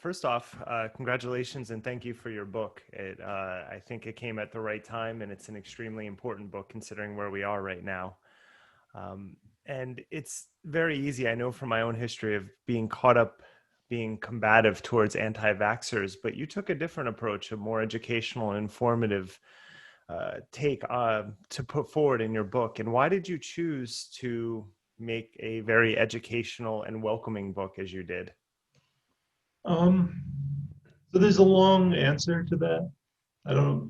first off, congratulations and thank you for your book. I think it came at the right time, and it's an extremely important book considering where we are right now. Um, and it's very easy, I know from my own history, of being caught up being combative towards anti-vaxxers, but you took a different approach, a more educational and informative take to put forward in your book. And why did you choose to make a very educational and welcoming book as you did? Um, so there's a long answer to that.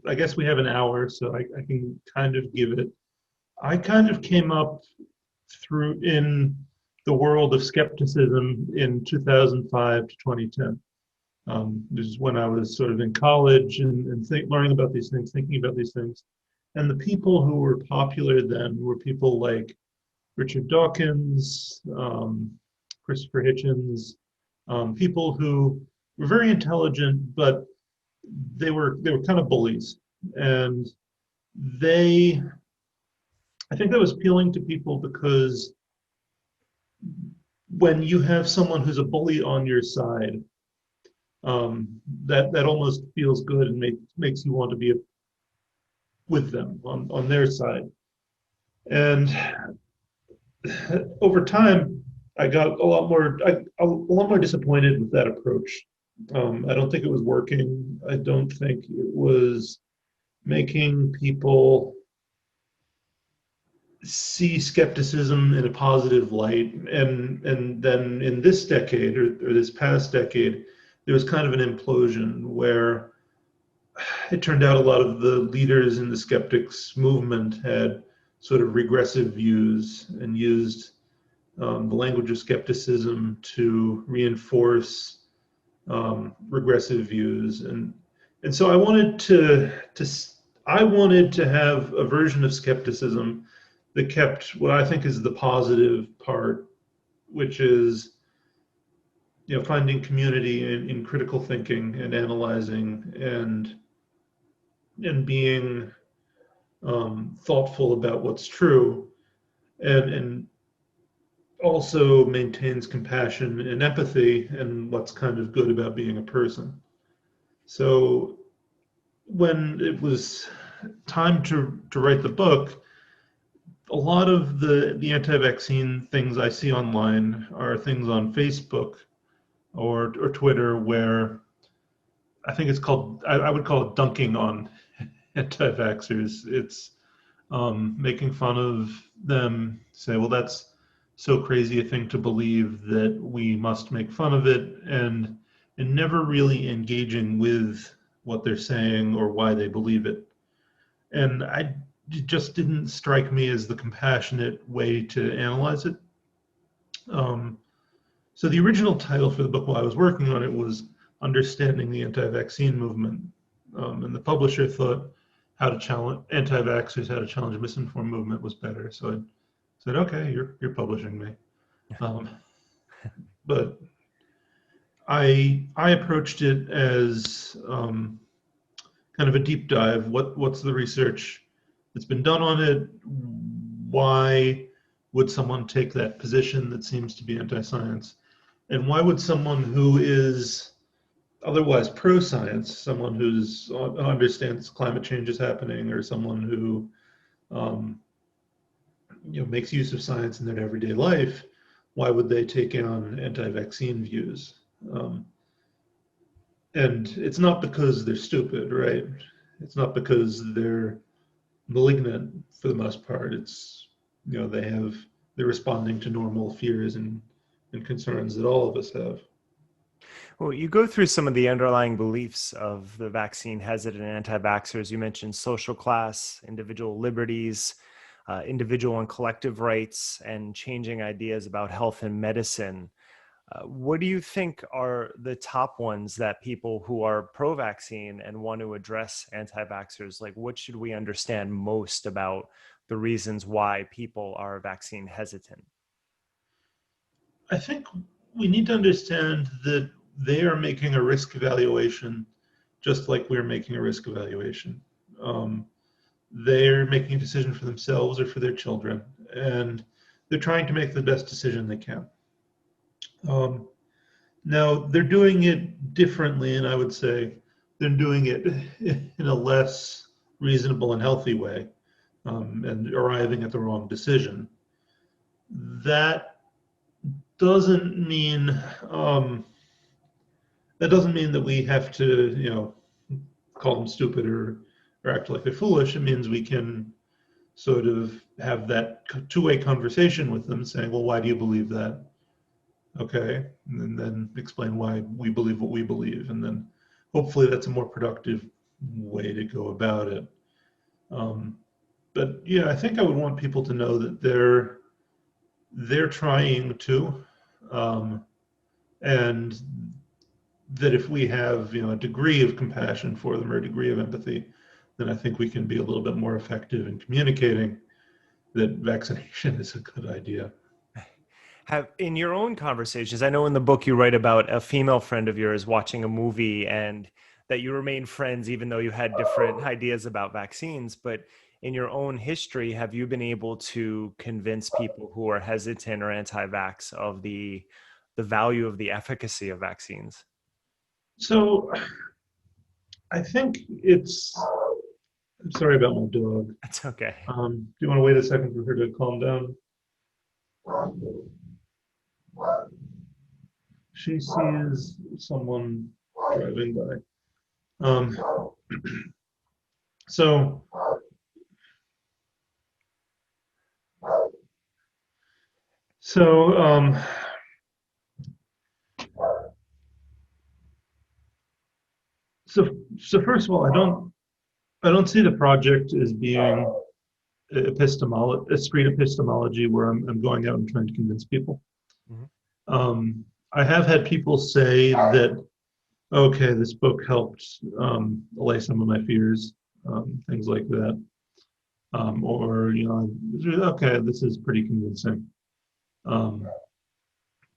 I guess we have an hour, so I can kind of give it. I kind of came up through in the world of skepticism in 2005 to 2010. This is when I was sort of in college and learning about these things, thinking about these things. And the people who were popular then were people like Richard Dawkins, Christopher Hitchens, people who were very intelligent, but they were kind of bullies, and they I think that was appealing to people because when you have someone who's a bully on your side, that almost feels good and makes you want to be with them on their side. And over time, I got a lot more disappointed with that approach. I don't think it was working. I don't think it was making people see skepticism in a positive light. And then in this decade or this past decade, there was kind of an implosion where it turned out a lot of the leaders in the skeptics movement had sort of regressive views and used the language of skepticism to reinforce regressive views. And so I wanted to have a version of skepticism that kept what I think is the positive part, which is finding community in critical thinking and analyzing and being thoughtful about what's true, and also maintains compassion and empathy and what's kind of good about being a person. So when it was time to write the book, a lot of the anti-vaccine things I see online are things on Facebook or Twitter where I think it's called, I would call it dunking on anti-vaxxers. It's making fun of them, say, well, that's so crazy a thing to believe that we must make fun of it, and never really engaging with what they're saying or why they believe it. And it just didn't strike me as the compassionate way to analyze it. So the original title for the book while I was working on it was Understanding the Anti-Vaccine Movement. And the publisher thought how to challenge anti-vaxxers, how to challenge a misinformed movement was better. So I said, okay, you're publishing me. But I approached it as kind of a deep dive. What's the research that's been done on it? Why would someone take that position that seems to be anti-science? And why would someone who is otherwise pro-science, someone who understands climate change is happening, or someone who makes use of science in their everyday life, why would they take on anti-vaccine views? And it's not because they're stupid, right? It's not because they're malignant for the most part. It's they're responding to normal fears and concerns that all of us have. Well, you go through some of the underlying beliefs of the vaccine hesitant anti-vaxxers. You mentioned social class, individual liberties, individual and collective rights, and changing ideas about health and medicine. What do you think are the top ones that people who are pro-vaccine and want to address anti-vaxxers, like what should we understand most about the reasons why people are vaccine hesitant? I think we need to understand that they are making a risk evaluation just like we're making a risk evaluation. They're making a decision for themselves or for their children, and they're trying to make the best decision they can. Now, they're doing it differently, and I would say they're doing it in a less reasonable and healthy way, and arriving at the wrong decision. That doesn't mean um, that doesn't mean that we have to, call them stupid or act like they're foolish. It means we can sort of have that two-way conversation with them, saying, "Well, why do you believe that?" Okay, and then explain why we believe what we believe, and then hopefully that's a more productive way to go about it. Um, but yeah, I think I would want people to know that they're trying to, um, and that if we have a degree of compassion for them or a degree of empathy, then I think we can be a little bit more effective in communicating that vaccination is a good idea. Have in your own conversations, I know in the book you write about a female friend of yours watching a movie and that you remained friends even though you had different ideas about vaccines. But in your own history, have you been able to convince people who are hesitant or anti-vax of the value of the efficacy of vaccines? So I think I'm sorry about my dog. That's okay. Do you want to wait a second for her to calm down? She sees someone driving by. Um, so, so, um, so first of all, I don't see the project as being a street epistemology where I'm going out and trying to convince people. Mhm. I have had people say that, okay, this book helped allay some of my fears, things like that. Or, okay, this is pretty convincing. Um,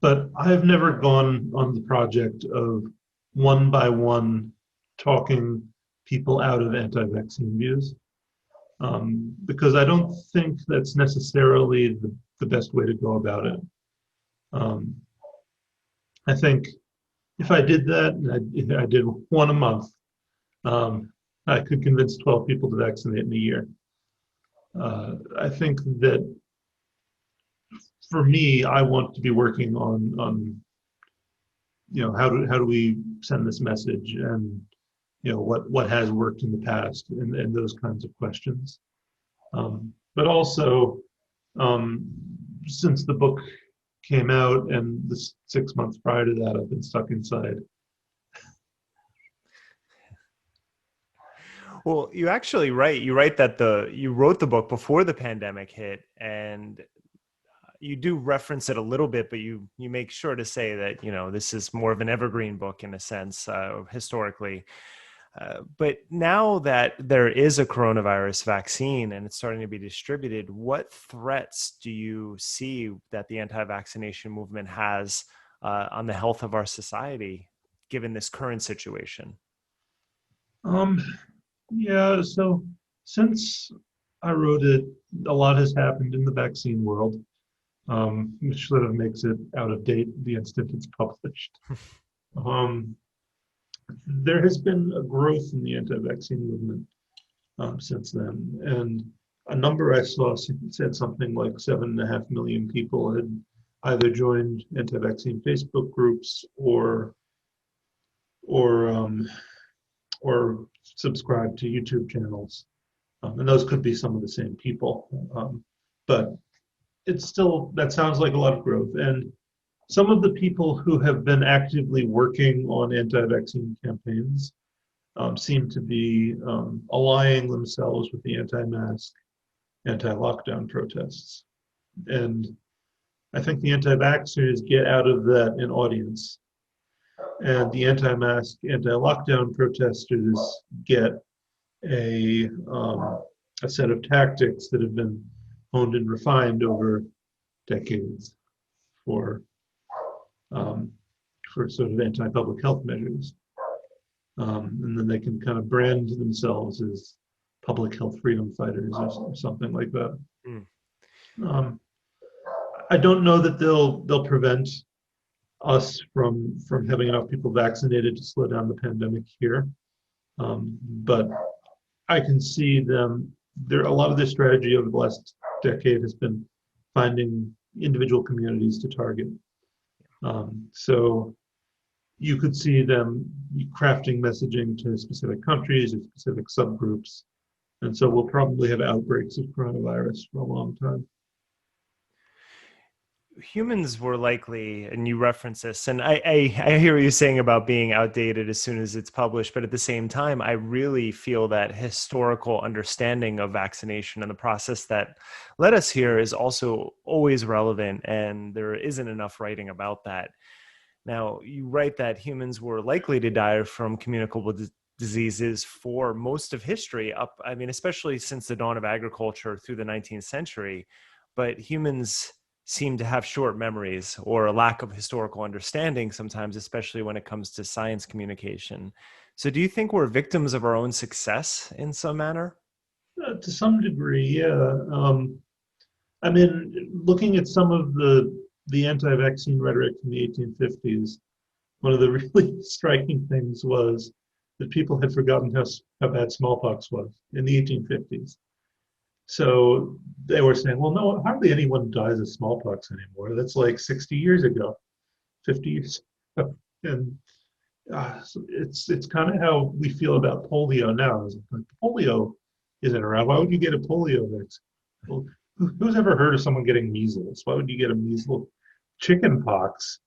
but I've never gone on the project of one by one talking people out of anti-vaccine views, because I don't think that's necessarily the best way to go about it. Um, I think if I did that, and I did one a month, I could convince 12 people to vaccinate in a year. I think that for me, I want to be working on how do we send this message, and what has worked in the past, and those kinds of questions. But also, um, since the book came out and the 6 months prior to that, I've been stuck inside. Well, you actually write, you write that you wrote the book before the pandemic hit, and you do reference it a little bit, but you make sure to say that this is more of an evergreen book in a sense, historically. But now that there is a coronavirus vaccine and it's starting to be distributed, what threats do you see that the anti-vaccination movement has on the health of our society, given this current situation? Um, yeah, so since I wrote it, a lot has happened in the vaccine world, which sort of makes it out of date the instant it's published. Um, there has been a growth in the anti-vaccine movement since then, and a number I saw said something like 7.5 million people had either joined anti-vaccine Facebook groups or or subscribed to YouTube channels, and those could be some of the same people, but it's still that sounds like a lot of growth. And some of the people who have been actively working on anti-vaccine campaigns seem to be allying themselves with the anti-mask, anti-lockdown protests. And I think the anti-vaxxers get out of that an audience. And the anti-mask, anti-lockdown protesters get a, um, a set of tactics that have been honed and refined over decades for um, for sort of anti-public health measures. And then they can kind of brand themselves as public health freedom fighters or something like that. Mm. Um, I don't know that they'll prevent us from having enough people vaccinated to slow down the pandemic here. But I can see them. There, a lot of their strategy over the last decade has been finding individual communities to target. So you could see them crafting messaging to specific countries or specific subgroups. And so we'll probably have outbreaks of coronavirus for a long time. Humans were likely, and you reference this, and I hear what you're saying about being outdated as soon as it's published, but at the same time, I really feel that historical understanding of vaccination and the process that led us here is also always relevant, and there isn't enough writing about that. Now, you write that humans were likely to die from communicable diseases for most of history, I mean, especially since the dawn of agriculture through the 19th century, but humans seem to have short memories or a lack of historical understanding sometimes, especially when it comes to science communication. So do you think we're victims of our own success in some manner? To some degree, yeah. I mean, looking at some of the anti-vaccine rhetoric from the 1850s, one of the really striking things was that people had forgotten how bad smallpox was in the 1850s. So they were saying, well, no, hardly anyone dies of smallpox anymore. That's like 60 years ago, 50 years ago. And so it's kind of how we feel about polio now. It's like, polio isn't around. Why would you get a polio vaccine? Well, who's ever heard of someone getting measles? Why would you get a measles? Chicken pox?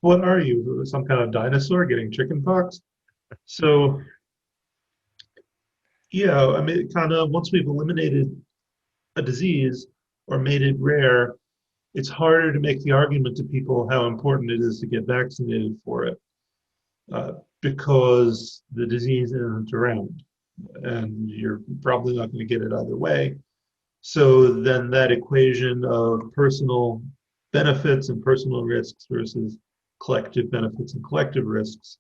What are you? Some kind of dinosaur getting chicken pox? So yeah, I mean, kind of once we've eliminated a disease or made it rare, it's harder to make the argument to people how important it is to get vaccinated for it uh, because the disease isn't around and you're probably not going to get it either way. So then that equation of personal benefits and personal risks versus collective benefits and collective risks,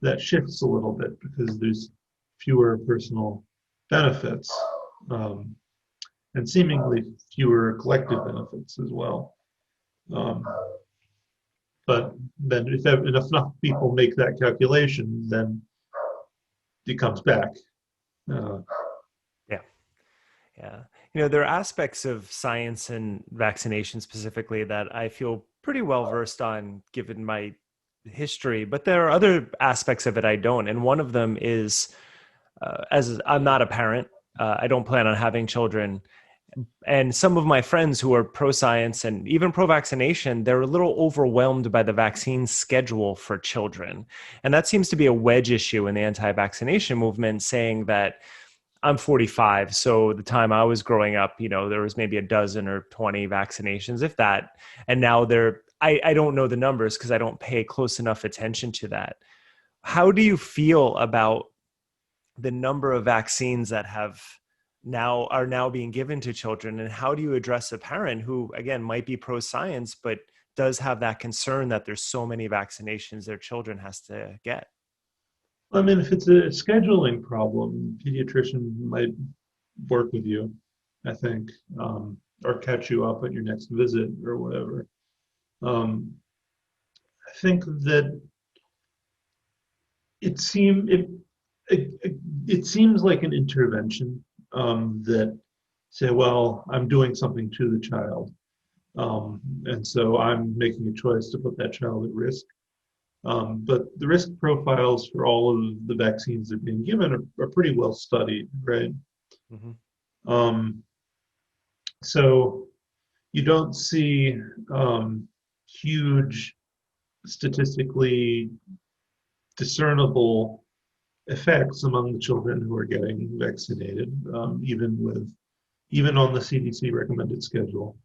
that shifts a little bit because there's fewer personal benefits um, and seemingly fewer collective benefits as well. Um, but then if enough people make that calculation, then it comes back. Uh, Yeah. Yeah. There are aspects of science and vaccination specifically that I feel pretty well versed on given my history, but there are other aspects of it I don't. And one of them is, as I'm not a parent, I don't plan on having children. And some of my friends who are pro science and even pro vaccination, they're a little overwhelmed by the vaccine schedule for children. And that seems to be a wedge issue in the anti vaccination movement, saying that I'm 45. So the time I was growing up, there was maybe a dozen or 20 vaccinations, if that. And now I don't know the numbers because I don't pay close enough attention to that. How do you feel about the number of vaccines that are now being given to children, and how do you address a parent who again might be pro science but does have that concern that there's so many vaccinations their children has to get? I mean, if it's a scheduling problem, pediatrician might work with you, I think, or catch you up at your next visit or whatever. Um, I think that it seem it it seems like an intervention that say, well, I'm doing something to the child, and so I'm making a choice to put that child at risk. But the risk profiles for all of the vaccines that are being given are pretty well studied, right? Mm-hmm. Um, so you don't see huge statistically discernible effects among the children who are getting vaccinated, even on the CDC recommended schedule.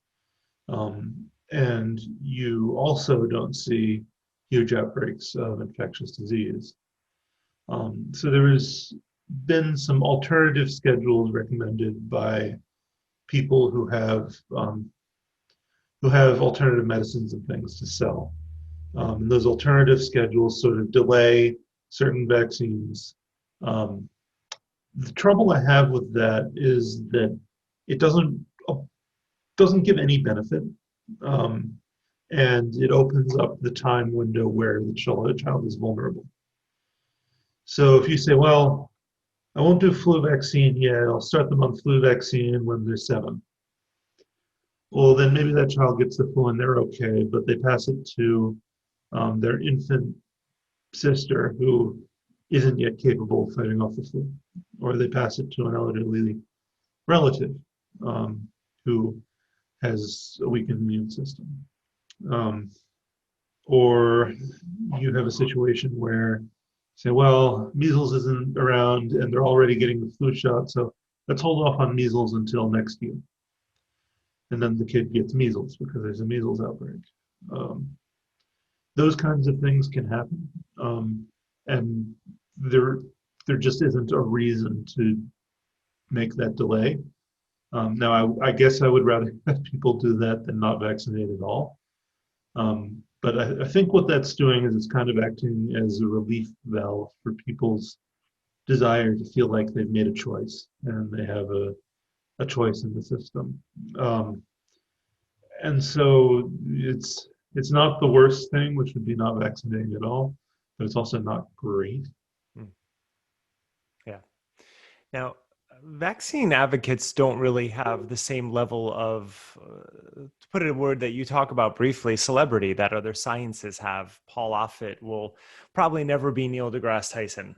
And you also don't see huge outbreaks of infectious disease. So there has been some alternative schedules recommended by people who have alternative medicines and things to sell. And those alternative schedules sort of delay certain vaccines. The trouble I have with that is that it doesn't give any benefit. Um, and it opens up the time window where the child is vulnerable. So if you say, well, I won't do flu vaccine yet, I'll start them on flu vaccine when they're 7. Well, then maybe that child gets the flu and they're okay, but they pass it to their infant sister who isn't yet capable of fighting off the flu, or they pass it to an elderly relative um, who has a weakened immune system. Um, or you have a situation where say, well, measles isn't around and they're already getting the flu shot, so let's hold off on measles until next year. And then the kid gets measles because there's a measles outbreak. Um, those kinds of things can happen, and there there just isn't a reason to make that delay. Now, I guess I would rather have people do that than not vaccinate at all. But I think what that's doing is it's kind of acting as a relief valve for people's desire to feel like they've made a choice and they have a choice in the system. Um, and so it's not the worst thing, which would be not vaccinating at all, but it's also not great. Mm. Yeah. Now, vaccine advocates don't really have the same level of, to put it in a word that you talk about briefly, celebrity that other sciences have. Paul Offit will probably never be Neil deGrasse Tyson.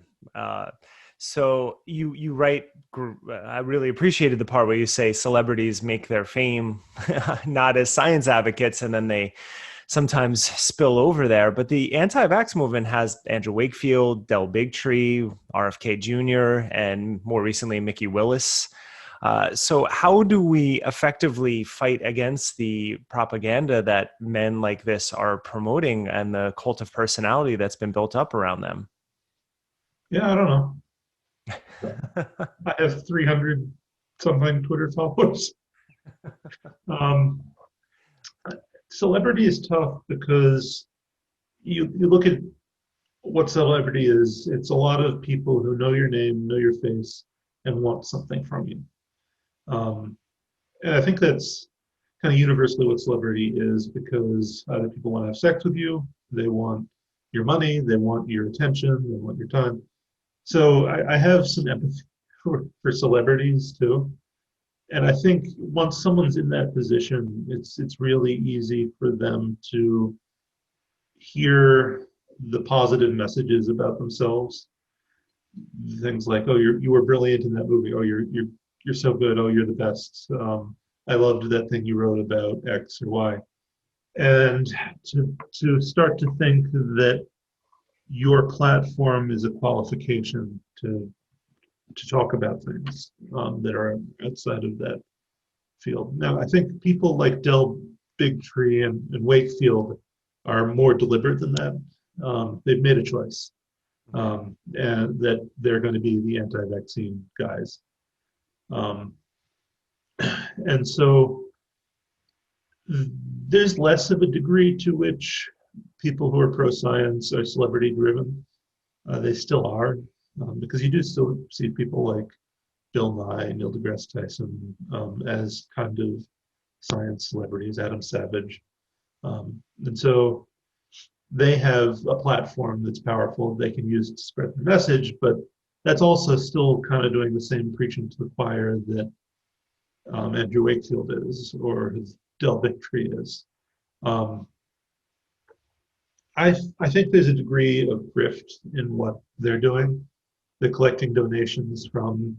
So you write, I really appreciated the part where you say celebrities make their fame not as science advocates, and then they sometimes spill over there. But the anti-vax movement has Andrew Wakefield, Del Bigtree, RFK Jr., and more recently, Mickey Willis. So how do we effectively fight against the propaganda that men like this are promoting and the cult of personality that's been built up around them? Yeah, I don't know. I have 300 something Twitter followers. Um, Celebrity is tough because you look at what celebrity is. It's a lot of people who know your name, know your face, and want something from you. Um, and I think that's kind of universally what celebrity is, because either people want to have sex with you, they want your money, they want your attention, they want your time. So I have some empathy for celebrities too. And I think once someone's in that position, it's really easy for them to hear the positive messages about themselves. Things like, "Oh, you were brilliant in that movie. Oh, you're so good. Oh, you're the best. I loved that thing you wrote about X or Y." And to start to think that your platform is a qualification to talk about things that are outside of that field. Now, I think people like Del Bigtree and Wakefield are more deliberate than that. They've made a choice, and that they're going to be the anti-vaccine guys. Um, and so there's less of a degree to which people who are pro-science are celebrity driven. They still are, because you do still see people like Bill Nye, Neil deGrasse Tyson as kind of science celebrities, Adam Savage. And so they have a platform that's powerful they can use to spread their message, but that's also still kind of doing the same preaching to the choir that Andrew Wakefield is, or Del Bigtree is. Um, I think there's a degree of grift in what they're doing. They're collecting donations from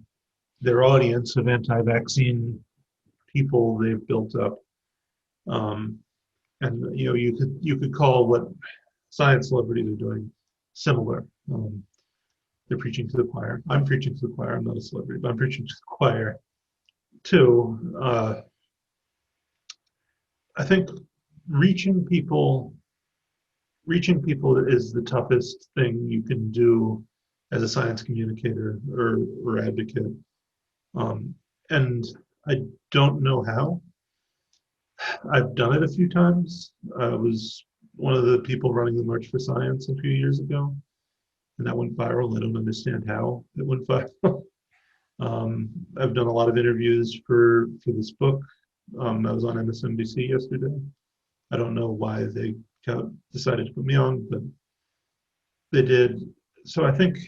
their audience of anti-vaccine people they've built up. Um, and you could call what science celebrities are doing similar. They're preaching to the choir. I'm preaching to the choir. I'm not a celebrity, but I'm preaching to the choir too. I think reaching people is the toughest thing you can do as a science communicator or advocate. And I don't know how. I've done it a few times. I was one of the people running the March for Science a few years ago, and that went viral. I don't understand how it went viral. I've done a lot of interviews for this book. I was on MSNBC yesterday. I don't know why they decided to put me on, but they did. So I think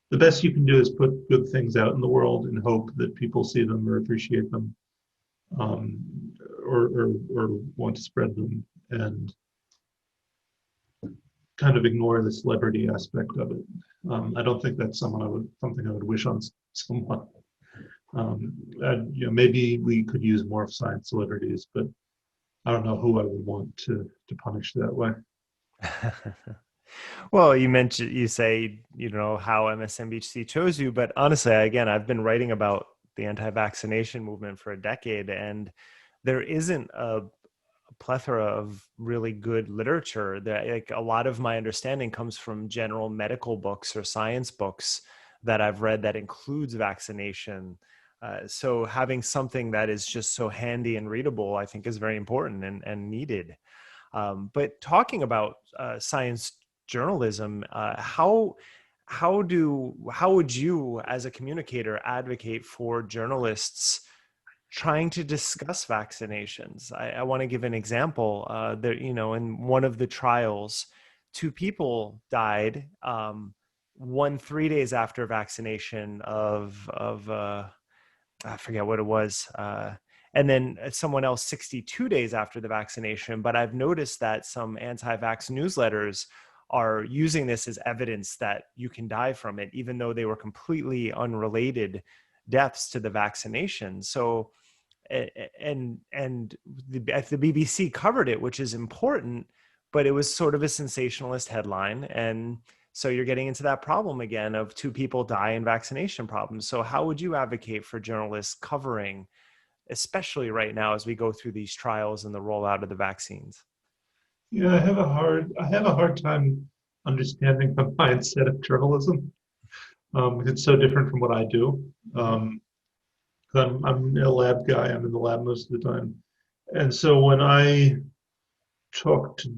the best you can do is put good things out in the world and hope that people see them or appreciate them, um, or want to spread them, and kind of ignore the celebrity aspect of it. I don't think that's something I would wish on someone. Maybe we could use more of science celebrities, but I don't know who I would want to punish that way. Well, you say, how MSNBC chose you, but honestly, again, I've been writing about the anti-vaccination movement for a decade, and there isn't a plethora of really good literature. That, like, a lot of my understanding comes from general medical books or science books that I've read that includes vaccination. So having something that is just so handy and readable, I think, is very important and needed. But talking about science journalism, how would you, as a communicator, advocate for journalists trying to discuss vaccinations? I want to give an example. In one of the trials, 2 people died. One 3 days after vaccination of I forget what it was. And then someone else 62 days after the vaccination. But I've noticed that some anti-vax newsletters are using this as evidence that you can die from it, even though they were completely unrelated deaths to the vaccination. So, the BBC covered it, which is important, but it was sort of a sensationalist headline. And so you're getting into that problem again of 2 people die in vaccination problems. So how would you advocate for journalists covering, especially right now as we go through these trials and the rollout of the vaccines? Yeah, I have a hard time understanding the mindset of journalism. It's so different from what I do. I'm a lab guy. I'm in the lab most of the time, and so when I talk to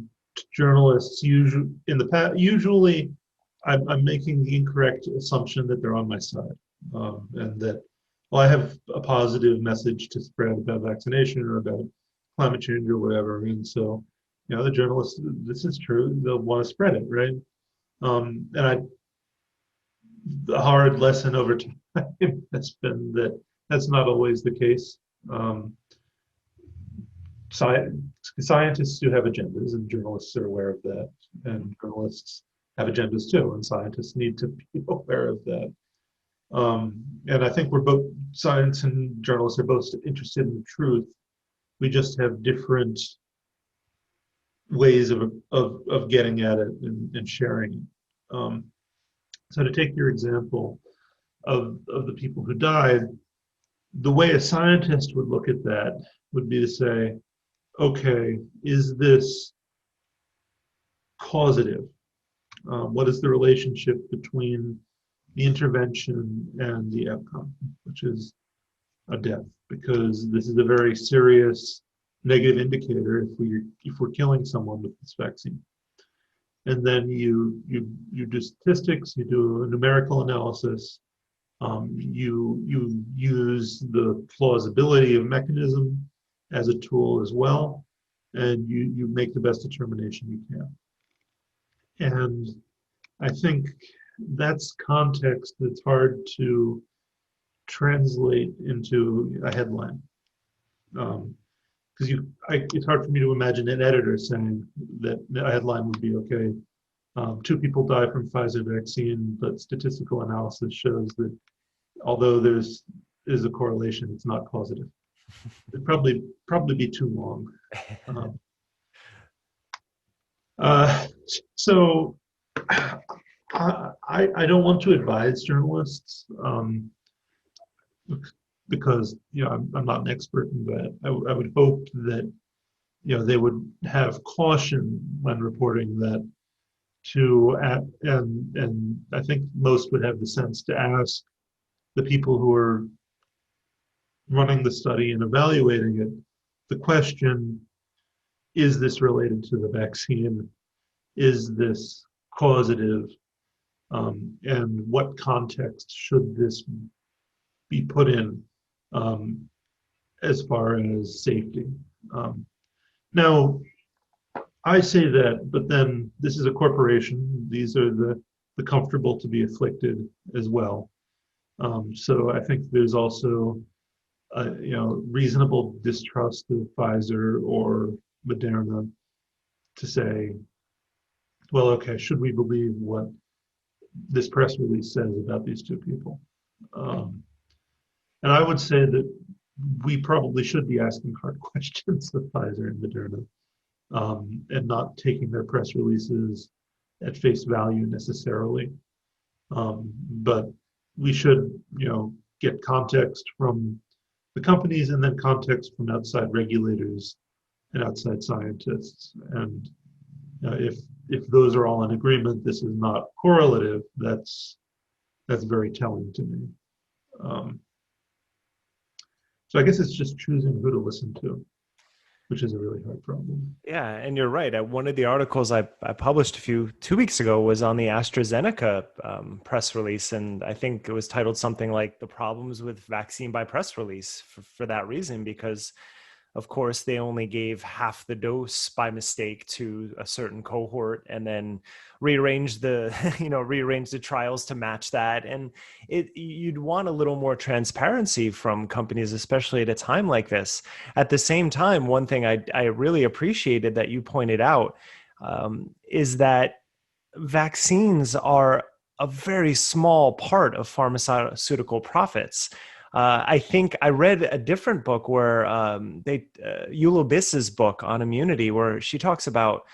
journalists, usually I'm making the incorrect assumption that they're on my side, and that, well, I have a positive message to spread about vaccination or about climate change or whatever, and so the journalists, this is true, they'll want to spread it, right? And the hard lesson over time has been that that's not always the case. Scientists do have agendas, and journalists are aware of that. And journalists have agendas too, and scientists need to be aware of that. And I think science and journalists are both interested in the truth. We just have different ways of getting at it and sharing it. So to take your example of the people who died, the way a scientist would look at that would be to say, okay, is this causative? What is the relationship between the intervention and the outcome, which is a death? Because this is a very serious negative indicator if we're killing someone with this vaccine. And then you do statistics, you do a numerical analysis, you use the plausibility of mechanism as a tool as well, and you make the best determination you can. And I think that's context that's hard to translate into a headline. Because it's hard for me to imagine an editor saying that a headline would be, okay, 2 people die from Pfizer vaccine, but statistical analysis shows that although there's a correlation, it's not causative. It'd probably be too long. So I don't want to advise journalists, because I'm not an expert in that. I would hope that they would have caution when reporting that, and I think most would have the sense to ask the people who are running the study and evaluating it the question: is this related to the vaccine? Is this causative? And what context should this be put in, as far as safety? Now, I say that, but then this is a corporation. These are the comfortable to be afflicted as well. So I think there's also reasonable distrust of Pfizer or Moderna to say, well, okay, should we believe what this press release says about these two people? Um, and I would say that we probably should be asking hard questions of Pfizer and Moderna, and not taking their press releases at face value necessarily. But we should, get context from the companies and then context from outside regulators and outside scientists. And if those are all in agreement, this is not correlative. That's very telling to me. Um, so I guess it's just choosing who to listen to, which is a really hard problem. Yeah, and you're right. One of the articles I published 2 weeks ago was on the AstraZeneca press release, and I think it was titled something like "The Problems with Vaccine by Press Release" for that reason, because of course they only gave half the dose by mistake to a certain cohort, and then rearranged the rearranged the trials to match that. And you'd want a little more transparency from companies, especially at a time like this. At the same time, one thing I really appreciated that you pointed out is that vaccines are a very small part of pharmaceutical profits. I think I read a different book where Eula Biss's book on immunity, where she talks about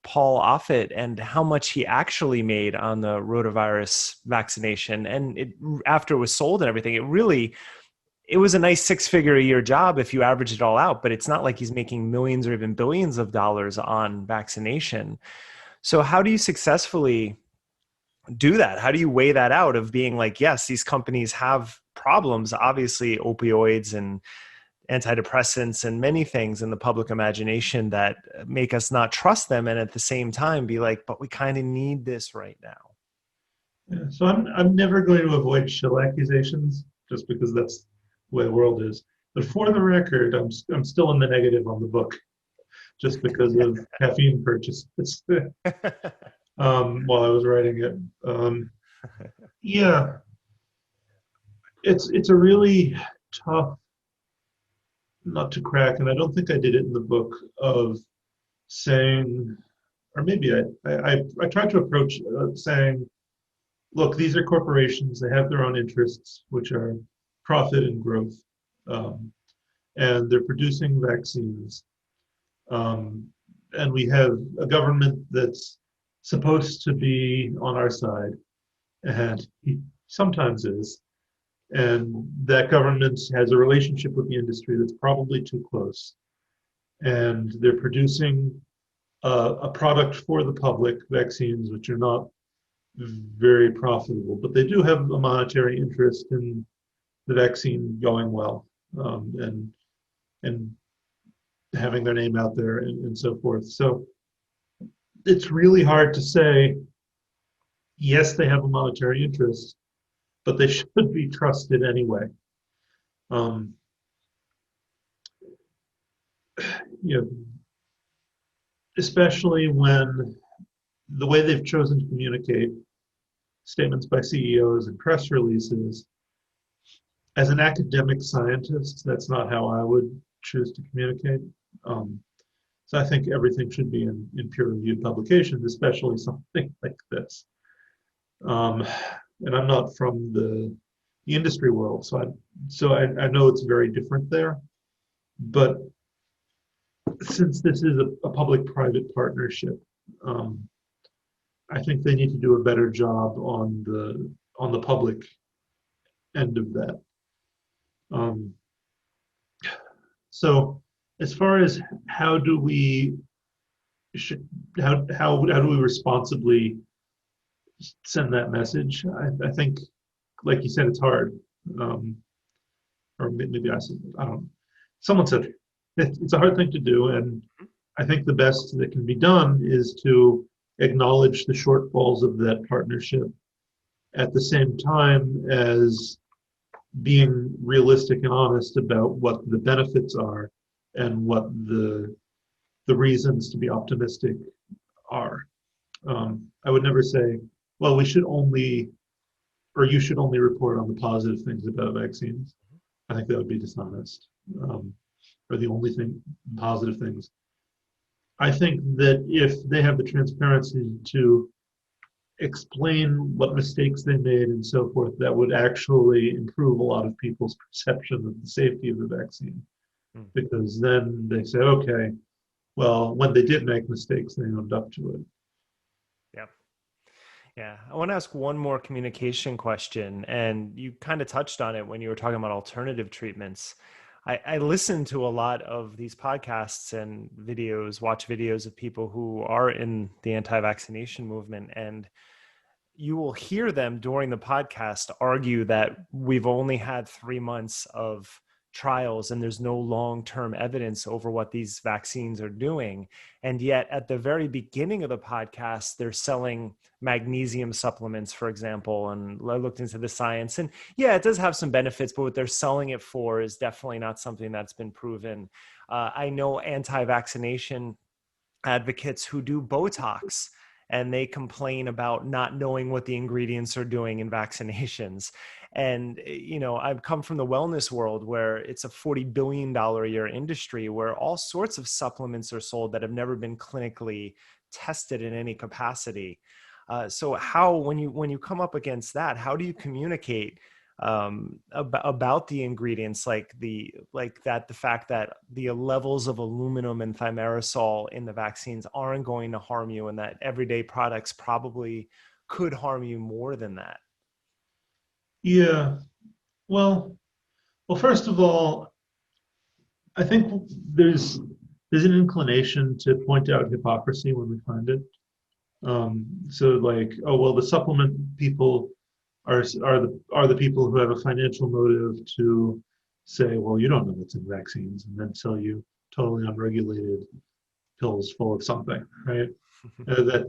Paul Offit and how much he actually made on the rotavirus vaccination. And after it was sold and everything, it was a nice 6-figure a year job if you average it all out, but it's not like he's making millions or even billions of dollars on vaccination. So how do you successfully do that? How do you weigh that out of being like, yes, these companies have problems, obviously opioids and antidepressants and many things in the public imagination that make us not trust them, and at the same time be like, but we kind of need this right now. Yeah, so I'm never going to avoid shill accusations just because that's the way the world is. But for the record, I'm still in the negative on the book just because of caffeine purchases while I was writing it. Yeah, it's a really tough nut to crack, and I don't think I did it in the book of saying, or maybe I tried to approach saying, look, these are corporations. They have their own interests, which are profit and growth, and they're producing vaccines. And we have a government that's supposed to be on our side, and he sometimes is. And that government has a relationship with the industry that's probably too close. And they're producing a product for the public, vaccines, which are not very profitable, but they do have a monetary interest in the vaccine going well, and having their name out there and so forth. So it's really hard to say, yes, they have a monetary interest, but they should be trusted anyway. Um, you know, especially when the way they've chosen to communicate statements by CEOs and press releases. As an academic scientist, that's not how I would choose to communicate. So I think everything should be in peer-reviewed publications, especially something like this. And I'm not from the industry world, so I know it's very different there. But since this is a public-private partnership, I think they need to do a better job on the public end of that. So as far as how do we responsibly send that message, I think, like you said, it's hard. Or maybe I said, I don't know. Someone said it's a hard thing to do, and I think the best that can be done is to acknowledge the shortfalls of that partnership at the same time as being realistic and honest about what the benefits are and what the the reasons to be optimistic are. I would never say, well, we should only, or you should only report on the positive things about vaccines. I think that would be dishonest. Or the only thing, positive things. I think that if they have the transparency to explain what mistakes they made and so forth, that would actually improve a lot of people's perception of the safety of the vaccine. Mm. Because then they say, okay, well, when they did make mistakes, they owned up to it. Yeah. Yeah. I want to ask one more communication question. And you kind of touched on it when you were talking about alternative treatments. I listen to a lot of these podcasts and videos, watch videos of people who are in the anti-vaccination movement, and you will hear them during the podcast argue that we've only had 3 months of trials and there's no long-term evidence over what these vaccines are doing. And yet at the very beginning of the podcast, they're selling magnesium supplements, for example. And I looked into the science, and yeah, it does have some benefits, but what they're selling it for is definitely not something that's been proven. I know anti-vaccination advocates who do Botox, and they complain about not knowing what the ingredients are doing in vaccinations. And, I've come from the wellness world where it's a $40 billion a year industry where all sorts of supplements are sold that have never been clinically tested in any capacity. So how, when you come up against that, how do you communicate about the ingredients, the fact that the levels of aluminum and thimerosal in the vaccines aren't going to harm you, and that everyday products probably could harm you more than that? Yeah. Well, first of all, I think there's an inclination to point out hypocrisy when we find it. So like, oh well, the supplement people are the people who have a financial motive to say, well, you don't know what's in vaccines, and then sell you totally unregulated pills full of something, right?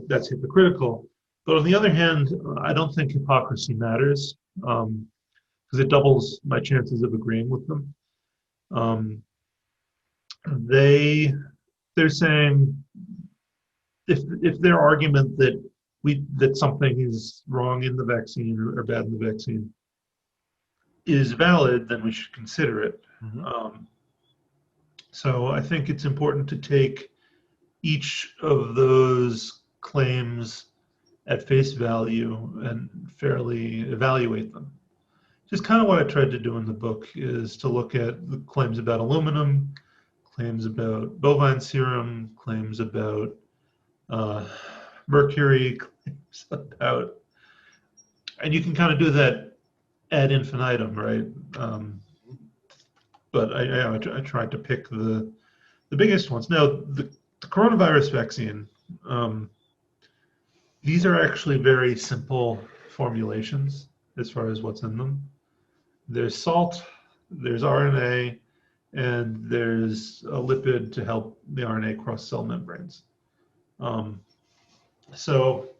That's hypocritical. But on the other hand, I don't think hypocrisy matters because it doubles my chances of agreeing with them. Um, they they're saying if their argument that something is wrong in the vaccine or bad in the vaccine is valid, then we should consider it. Mm-hmm. So I think it's important to take each of those claims at face value and fairly evaluate them. Just kind of what I tried to do in the book is to look at the claims about aluminum, claims about bovine serum, claims about mercury, claims about, and you can kind of do that ad infinitum, right? But I tried to pick the biggest ones. Now, the coronavirus vaccine, these are actually very simple formulations as far as what's in them. There's salt, there's RNA, and there's a lipid to help the RNA cross cell membranes. So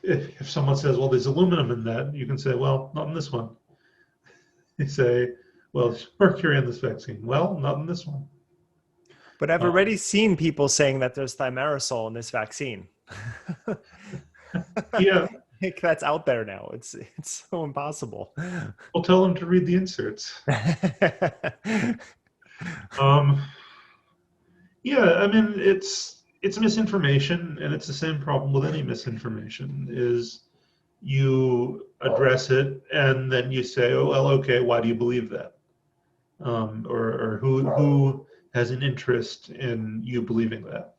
if someone says, well, there's aluminum in that, you can say, well, not in this one. You say, well, there's mercury in this vaccine. Well, not in this one. But I've already seen people saying that there's thimerosal in this vaccine. Yeah. That's out there now. It's so impossible. Well, tell them to read the inserts. Yeah, I mean, it's misinformation, and it's the same problem with any misinformation, is you address it and then you say, oh, well, okay, why do you believe that? Or who has an interest in you believing that?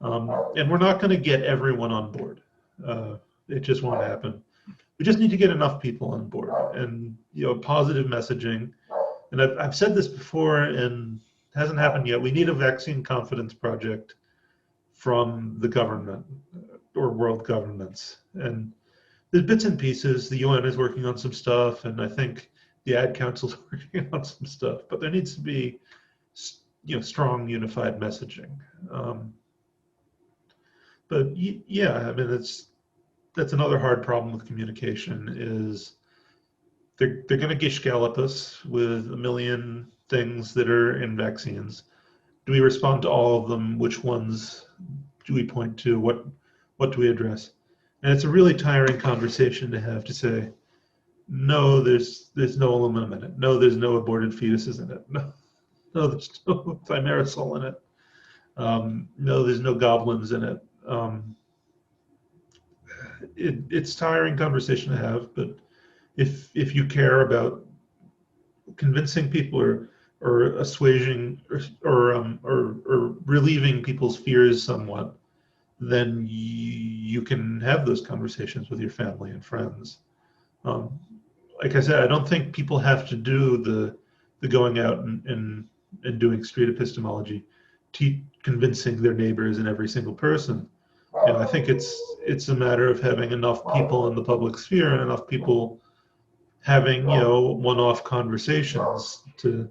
And we're not going to get everyone on board. It just won't happen. We just need to get enough people on board, and positive messaging. And I've said this before, and it hasn't happened yet. We need a vaccine confidence project from the government or world governments. And there's bits and pieces. The UN is working on some stuff, and I think the Ad Council is working on some stuff. But there needs to be, strong, unified messaging. But yeah, I mean, that's another hard problem with communication is they're going to gish gallop us with a million things that are in vaccines, Do we respond to all of them? Which ones do we point to? What do we address? And it's a really tiring conversation to have to say, no, there's no aluminum in it. No, there's no aborted fetuses in it. No, no, there's no thimerosal in it. No, there's no goblins in it. It's tiring conversation to have, but if you care about convincing people or assuaging or relieving people's fears somewhat, then you can have those conversations with your family and friends. Um, like I said, I don't think people have to do the going out and doing street epistemology, convincing their neighbors and every single person. You know, I think it's a matter of having enough people in the public sphere and enough people having, you know, one-off conversations to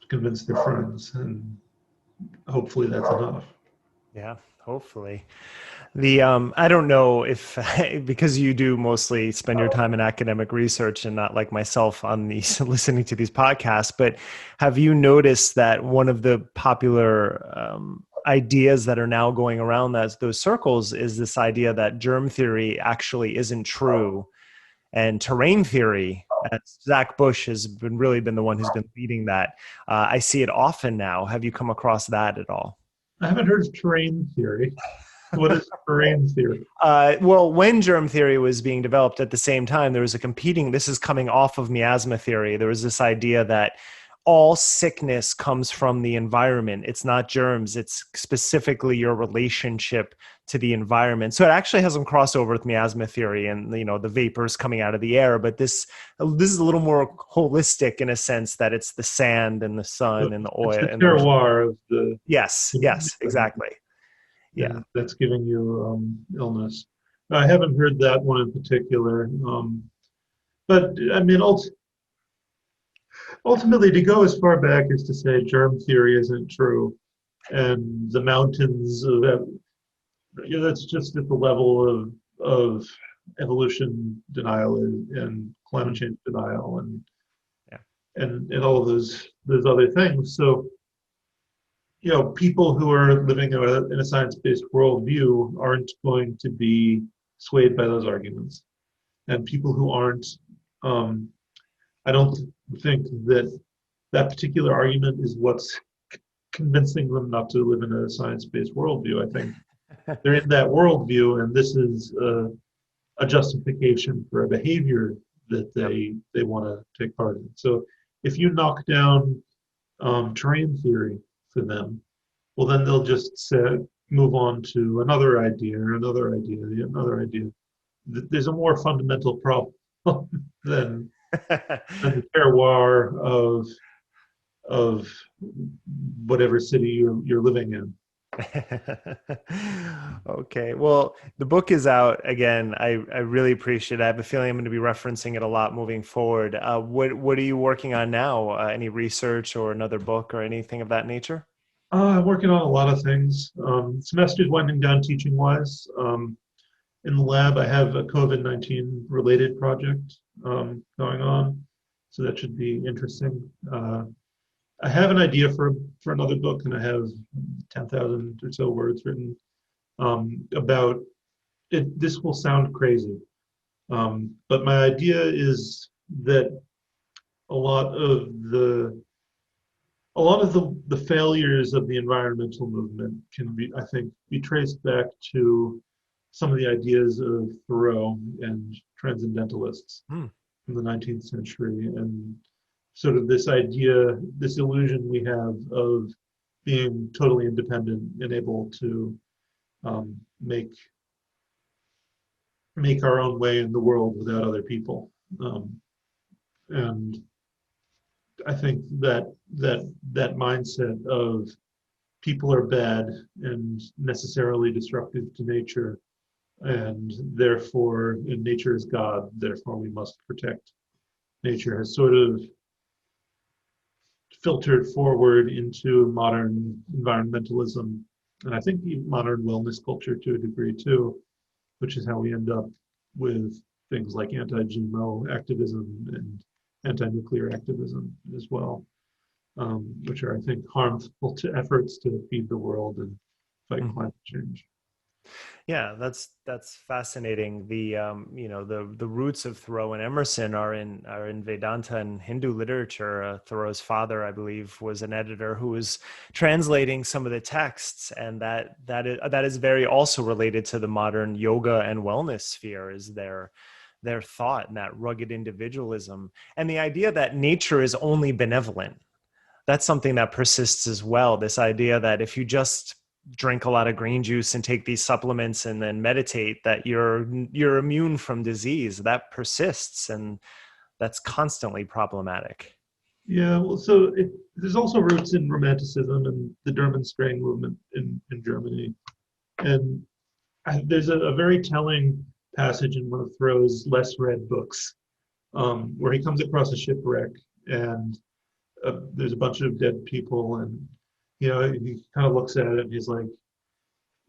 convince their friends, and hopefully that's enough. Yeah, hopefully. The I don't know if because you do mostly spend your time in academic research and not like myself on these listening to these podcasts, but have you noticed that one of the popular ideas that are now going around those circles is this idea that germ theory actually isn't true, and terrain theory, as Zach Bush has really been the one who's been leading that. I see it often now. Have you come across that at all? I haven't heard of terrain theory. What is terrain theory? Well, when germ theory was being developed at the same time, there was a competing, this is coming off of miasma theory. There was this idea that all sickness comes from the environment. It's not germs. It's specifically your relationship to the environment. So it actually has some crossover with miasma theory and, you know, the vapors coming out of the air. But this is a little more holistic in a sense that it's the sand and the sun and the oil. It's the and terroir of the. Yes, exactly. Yeah. That's giving you illness. I haven't heard that one in particular. But I mean, ultimately, to go as far back as to say germ theory isn't true, and the mountains of that, you know, that's just at the level of evolution denial and climate change denial Yeah. and all of those other things. So, you know, people who are living in a science-based worldview aren't going to be swayed by those arguments, and people who aren't, I don't think that particular argument is what's convincing them not to live in a science-based worldview. I think they're in that worldview, and this is a justification for a behavior that they want to take part in. So if you knock down terrain theory for them, well, then they'll just move on to another idea, another idea, another idea. There's a more fundamental problem than the terroir of whatever city you're living in. Okay. Well, the book is out again. I really appreciate it. I have a feeling I'm going to be referencing it a lot moving forward. What are you working on now? Any research or another book or anything of that nature? I'm working on a lot of things. Semester's winding down teaching wise. In the lab, I have a COVID-19 related project going on, so that should be interesting. I have an idea for another book, and I have 10,000 or so words written about it. This will sound crazy, but my idea is that a lot of the failures of the environmental movement can be, I think, be traced back to some of the ideas of Thoreau and transcendentalists from the 19th century, and sort of this idea, this illusion we have of being totally independent and able to make our own way in the world without other people. And I think that mindset of people are bad and necessarily destructive to nature, and therefore nature is God, therefore we must protect nature, has sort of filtered forward into modern environmentalism, and I think modern wellness culture to a degree too, which is how we end up with things like anti-GMO activism and anti-nuclear activism as well. which are, I think, harmful to efforts to feed the world and fight Mhm. climate change. Yeah, that's fascinating. The the roots of Thoreau and Emerson are in Vedanta and Hindu literature. Thoreau's father, I believe, was an editor who was translating some of the texts, and that is very also related to the modern yoga and wellness sphere. Is their thought and that rugged individualism and the idea that nature is only benevolent. That's something that persists as well. This idea that if you just drink a lot of green juice and take these supplements and then meditate, that you're immune from disease, that persists, and that's constantly problematic. Yeah, well, there's also roots in Romanticism and the Durban movement in Germany. And there's a very telling passage in one of Thoreau's less read books, where he comes across a shipwreck, and there's a bunch of dead people, and he kind of looks at it and he's like,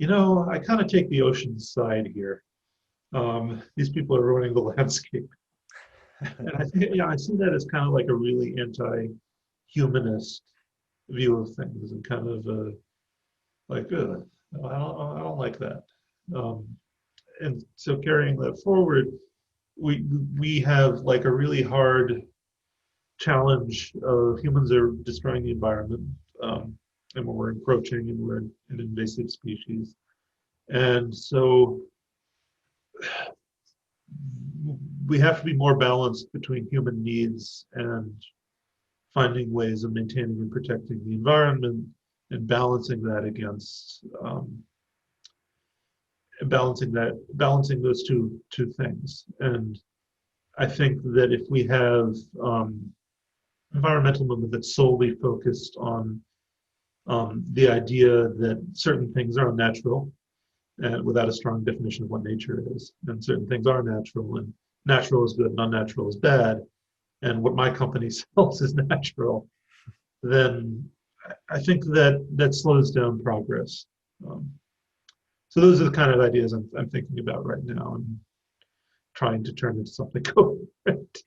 I kind of take the ocean's side here. These people are ruining the landscape. And I think, yeah, I see that as kind of like a really anti-humanist view of things, and kind of like, I don't like that. Um, and so carrying that forward, we have like a really hard challenge of humans are destroying the environment, and we're encroaching, and we're an invasive species. And so we have to be more balanced between human needs and finding ways of maintaining and protecting the environment, and balancing that against balancing those two things. And I think that if we have environmental movement that's solely focused on the idea that certain things are unnatural, and without a strong definition of what nature is, and certain things are natural, and natural is good and unnatural is bad, and what my company sells is natural, then I think that slows down progress. Um, so those are the kind of ideas I'm thinking about right now, and trying to turn into something coherent.